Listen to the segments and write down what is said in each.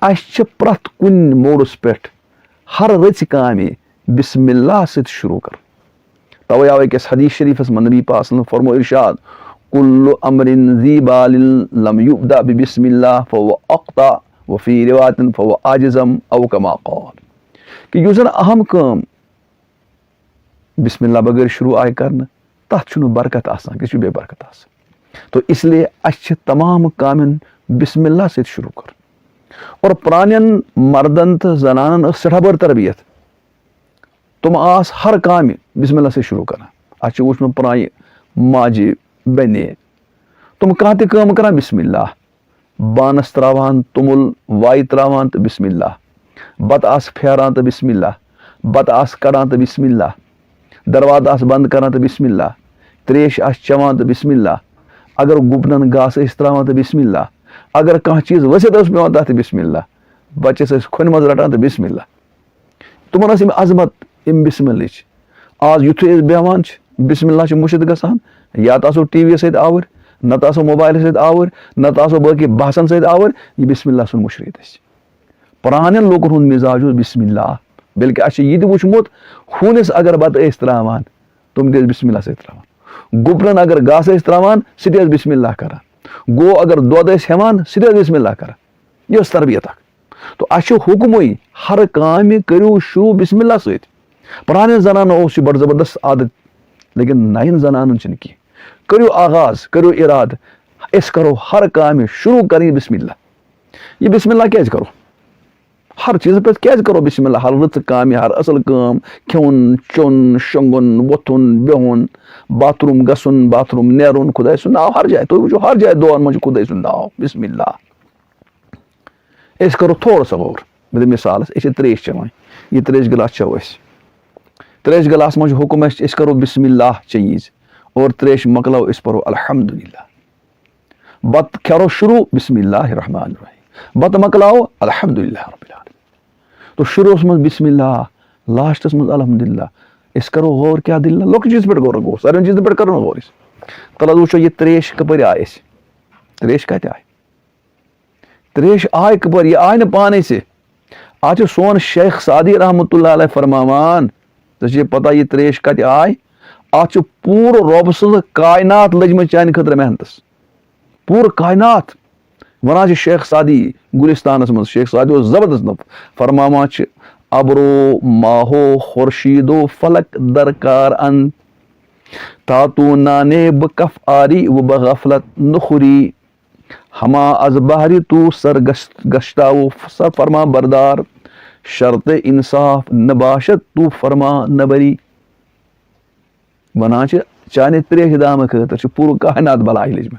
अस प्रथ कुन मोडस पे हर रच कामे बिस्मिल्लाह से शुरू कर। तवे आवे कि हदीस शरीफस में नबी पाक सल्लल्लाहु अलैहि वसल्लम फरमो इरशाद कुल्लु अमरिन ज़ी बालिन लम युब्दा बिस्मिल्लाह फहुव अक़ता व फी रिवायतिन फहुव आजिज़म औ कमा क़ाल कि युस जन अहम काम बिस्मिल्लाह बगैर शुरू आय करना तथ छुन बरकत आसान कि बेबरकत आसान। तो इसलिए अस तमाम कामन बिस्मिल्लाह से शुरू कर। और प्रानियन मर्दन तो जनानन सठा बड़ तरबियत तुम आस हर काम बिस्मिल्लाह से शुरू कर। अस वुचन प्राय माजे बने तुम कह तम कर बिस्मिल्लाह बानस त्रावान तुमुल वाई त्रावान तो बिस्मिल्लाह बत आस फेरान तो बिस्मिल्लाह बत आस कड़ान तो बिस्मिल्लाह दरवाज़ आस बंद करान तो बिस्मिल्लाह त्रेश आस चवान तो बिस्मिल्लाह अगर गुपनन घास त्रावान तो बिस्मिल्लाह अगर कह चीज़ वसित पे तथ बिस्मिल्लाह बच्चस खुन मज रटान तो बिस्मिल्लाह तुमन अजमत अम बिस्मिल्लाह आज युथु बेहान बिस्मिल्लाह मुशिद गसान या तो टीवी सत आवर न तो मोबाइल सत आवर न तो बाकी बहसन सत आवर यह बिस्मिल्लाह सुन मुशरीत पुरान लोकन हुंद मिजाज बिस्मिल्लाह बल्कि अस यह वुचमुत हूनिस अगर बत त्रावान तुम दे बिस्मिल्लाह सत त्रावान गुपनन अगर घास त्रावान सह बिस्मिल्लाह करान गो अगर दोद हेवान सह बिस्मिल्लाह करान यह तरबियत तो अस हुक्म हर काम करू शुरू बिस्मिल्लाह सत। पुरान जनान बड़ जबरदस्त आदत लेकिन नयन जनान कह करो आगाज करो इराद अस करो हर काम शुरू करें बिस्मिल्लाह। यह बिस्मिल्लाह क्या करो हर चीज़ पे क्या करो बिस्मिल्लाह हर रच काम हर असल काम खेन चोन शोंगुन वोथुन बेहुन बाथरूम गसुन बाथरूम नेरुन खुदाई सुन नाव हर जाए तो वो हर जाए दुआन मज खुदाई सुन नाव बिस्मिल्लाह। अस करो थोड़ा सा और मे मिसाल अस त्रेश चवान यह त्रेश गिलास चो त्रेश गिलास मज हुक्म अस करो बिस्मिल्लाह चीज और त्रेश मकलो अस पढ़ो अल्हम्दुलिल्लाह बत खरो शुरू बिस्मिल्लाह रहमान रहीम बत मकलाओ अल्हम्दुलिल्लाह रब्बिल आलमीन। तो शुरू मज बिस्मिल्लाह लास्टस मज अल्हम्दुलिल्लाह अस करो गौर क्या दिल लोक चीज पे गौर गो सारे चीज पे करो गौर तल वो यह त्रेश कपर आय त्रेश कत आय त्रेश आय कपर यह आय न पाने से आज सोन शेख सादी रहमतुल्लाह अलैह फरमावान तो पता यह त्रेश कत आय आज पूर रब सज कायनात लजम चान खतर मेहनतस पूर कायनात वन शेख सादी गुलिस्तान मज शेख सादी जबरदस्त नफ फरमावा अबरो माहो खुर्शीदो फलक दरकार अन तातू नाने बकफ आरी व बगफलत नुखुरी हमा अज बहरी तू सर गश्ताओ सर फरमा बरदार शर्त इंसाफ नबाशत तू फरमा नबरी वन चाने त्रेश दाम खतर पूर कायनात बलाय लजम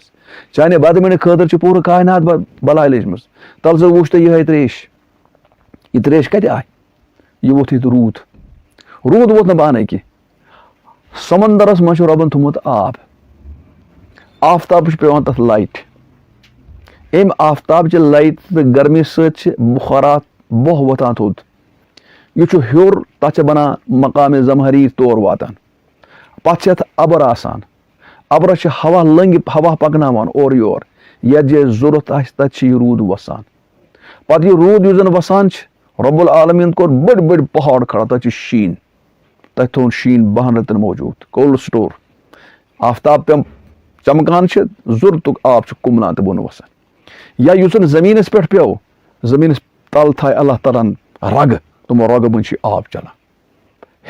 चाने बदमिन खतर पूर कायनात बलाय लजम तल सो वुच तो यह त्रेश यह त्रेश कत आय यह वोथ रूद रूद वोत न पाने कि समंदरस मज रबन थोमुत आब आफ्ताब पेवान तथ लाइट अम आफ्ताब च लाइट तो गर्मी सत बुखारात बोह वतान थोद यह हूर तथ बना मकाम जमहरी तौर वातान पे अबर आसान अबरस हवा लंग हवा पकनावान और योर यथ जाए जरूरत तथ रूद वसान पे यह रूद युस वसान रब्बुल आलमीन कोर बड़ बड़ पहाड़ खड़ा तथ शीन तथ थोन शीन 12 रतन मौजूद कोल्ड स्टोर आफ्ताब पे चमकान जरूरत आब कुमलान तो बोन वसान या युस जमीनस पे पे जमीन तल थाय अल्लाह तआलान रग तमो रग मन आब चलान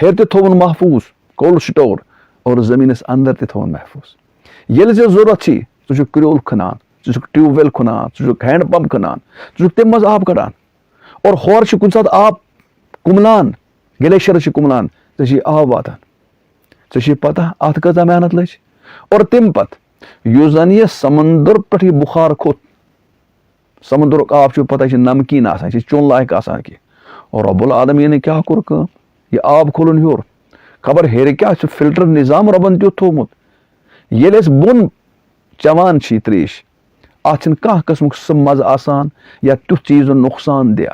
हेर तो थोवन महफूज कोल्ड स्टोर और जमीनस अंदर ते थोवन महफूज ये जरूरत छु क्रियोल खनान छु ट्यूबवेल खनान छु हैंड पंप खनान छु तम मज आब कड़ान और हौर कुन सात आब कुमलान ग्लेशियर कुमलान चे आब वातान चे पता अत कजा मेहनत लज और तम पत युस जन यह समंदर पे बुखार खोत समंदर आब पता नमकीन आसान चोन लायक आसान कि और रब्बुल आलमीन क्या कोर काम यह आब खोलन हूर खबर हेर क्या फिल्टर निजाम रबन तुत थोमुत ये बोन चवान त्रेश अत कह कस्म सह मज आसान या तुथ चीज नुकसान दे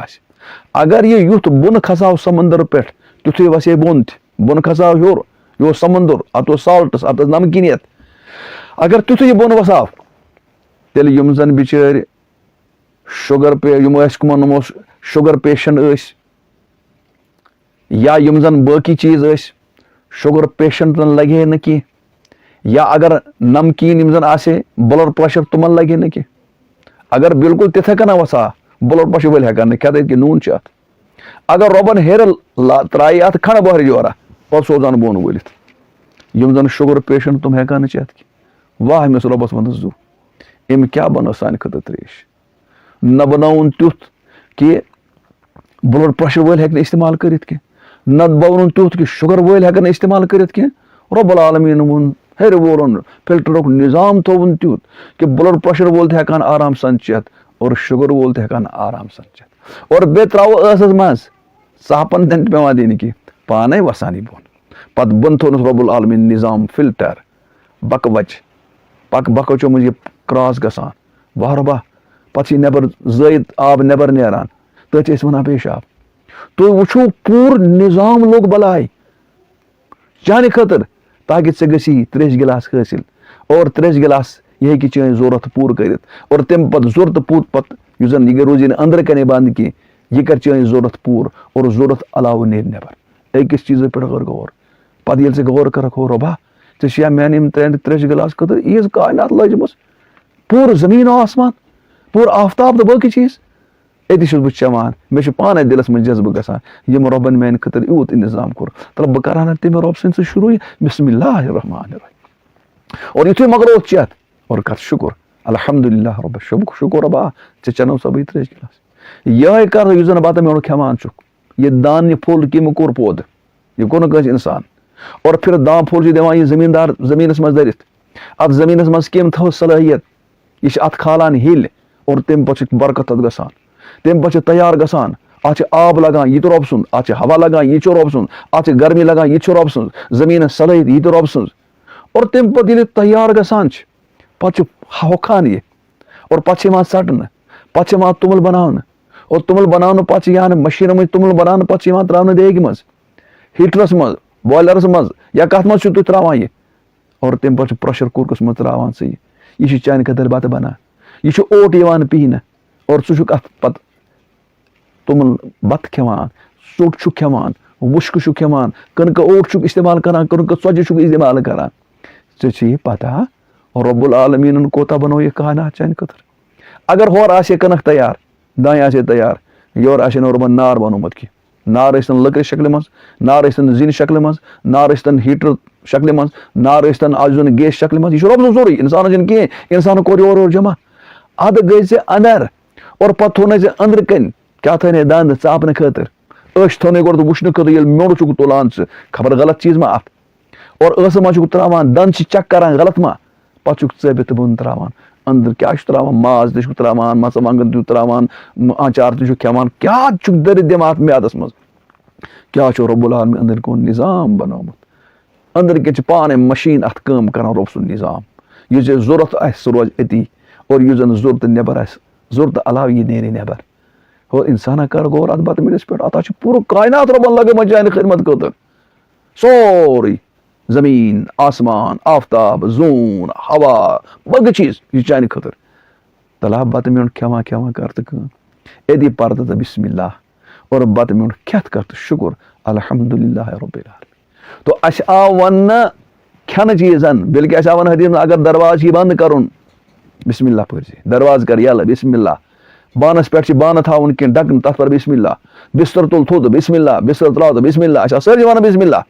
अगर यह युथ बोन खसाव समंदर पे तुथे वसे बोन खसाव हूर यो समंदर अत साल्टस अत नमकीनियत अगर तुथे यह बोन वसाव तेल यम जन बिचार शुगर पे यमो शुगर पेशेंट या यम जन बाकी चीज शुगर पेशेंटन लगे न कि या अगर नमकीन यम जन आसे ब्लड प्रेशर तुमन लगे न कि अगर बिल्कुल तिथे कना वसा ब्लड प्रेशर वल हेकान क्या कि नून अत अगर रबन हेर त्राई अत खण बहर जोरा पत सोजान बोन वलित यम जन शुगर पेशेंट तुम हेकान चेत कि वाह अमिस रबस वंदस जु अम क्या बनो सान खत त्रेश न बनौन तुथ कि ब्लड प्रेशर वल हेक इस्तेमाल करित कि न बनौन तुथ कि शुगर वल हेकन इस्तेमाल करित कि रब्बुल आलमीन वोन हेर वोलन फिल्टरुक निजाम थोवन तुथ कि ब्लड प्रेशर वोल हेकान आराम सान चेत और शुगर वोल हेकान आराम सान चेत और बे त्राव असस मज सापन तन पेवान दिन कि पाने वसानी बोन पत बन थोनस रब्बुल आलमीन निजाम फिल्टर बकवच बकवचो मुझे क्रॉस गसान वाह रबा पत नबर जायद आब नबर नेरान तथ वन पेशाब तो वो पूर निजाम लोग बलाय चाने खतर ताकि ऐ गसी 3 गिलास हासिल और 3 गिलास यह कि चाहे जरूरत पूर कर और तम पत जरूरत पूत पत युजन यह रोज अंदर कने बंद कि यह कर चाहे जरूरत पूर और जरूरत अलाव ने नबर अकिस चीज पे कर गौर पत ये से गौर कर रबा ऐ मैन 3 गिलास खतर ईज कायनात लजम पूर जमीन आसमान पूर आफ्ताब तो बाकी चीज अति बह चवान मे पाने दिलस मज जज्ब गसान यम रबन मान खतर यूत इंतजाम कोर तल बह कर तम रब सन शुरू बिस्मिल्लाहिर्रहमानिर्रहीम और युथे मगर चेत और कर शुक्र अल्हम्दुलिल्लाह रब शुक्र रबा ऐ चनो सब 3 गिलास यह कर युजन बत मे खेमान ये दान फुल किम कोर पौध यह को न इंसान और फिर दान फुल दिवान यह जमींदार जमीनस मज दरित अत जमीनस मज कम थो सलाहियत यह अत खालान हिल और तम पे बरकत अत गसान तम पे तैयार गसान अत आब लगान यह तो रब सुन अत हवा लगान यह रब सुन अत गर्मी लगान यह रब सुन जमीन सलाहियत यह तो रब सुन और तम पे तैयार गसान पे होखान यह और पे सटन पे तुमुल बनान और तुमुल बनान पे मशीन मज तुमुल बनान पे त्रावन देग मज हीटरस मज बॉयलरस मज या कत मज तुम त्रावान यह और तम पे प्रेशर कुकरस मज त्रावान सह यह चान खतर बत बनान यह ओट यवान पीन और सुक अत पत तुमुल बत खेवान सोट खेवान वुश्क खेवान कनक ओट इस्तेमाल करान कनक सज्ज इस्तेमाल करान ऐ पता रब्बुल आलमीन कोता बनो यह कायनात चान खतर अगर होर आसे कनक तैयार दाएं आसे तैयार योर आसे रबन नार बनोमुत कि नार इन लकड़ शक्ल मज नार इन जिन शक्ल मज नार इन हीटर शक्ल मज नार आज गैस शक्ल मज यह रब सोरे इंसान कह इंसान कोर योर जमा अद गई से अंदर और पे थोन अंदर कन क्या थे दंद चापन खतर थोन गो वुचन खतर ये मोड़ चुक तुलान खबर गलत चीज मा अत और मा त्रावान दंद चेक करान गलत मा पे चबित बोन त्रावान अंदर क्या त्रावान माज त्रावान मर्मंगन त्रावान आचार खेवान क्या दर दिमाग म्यादस मज क्या रब्बुल आलमीन अंदर को निजाम बनोमुत अंदर क्या पाने मशीन अत काम करान रब सुन निजाम यह जरूरत सह रोज अति और यह जन जरूरत नबर जरूरत अलाव यह नेरे नबर और इंसान कर गौर अत बत मिलस पे अत पूरा कायनात रबन लगे मजान खिदमत खतर सोरी जमीन आसमान आफ्ताब जून हवा बग चीज यह चान खतर तला बत मे खेवा खेवा कर तो एदी पर्द तो बिस्मिल्लाह और बत मे खेत कर तो शुक्र अल्हम्दुलिल्लाह रब्बिल आलमीन तो अस आव वन खेन चीजन बल्कि अस वन हदीस अगर दरवाज बंद करुन बिस्मिल्लाह पर्जी दरवाज कर यल बिस्मिल्लाह बानस पे बान थावन कह डकन तथ पर बिस्मिल्लाह बिस्तर तुल थोद बिस्मिल्लाह बिस्तर त्राव बिस्मिल्लाह सारी वन बिस्मिल्लाह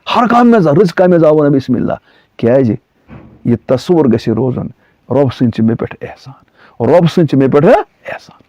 हर काम में रिज काम में वन बिस्मिल्लाह क्या यह तस्वुर गि रोजन रब सद मे पे एहसान रब सद मे पे एहसान।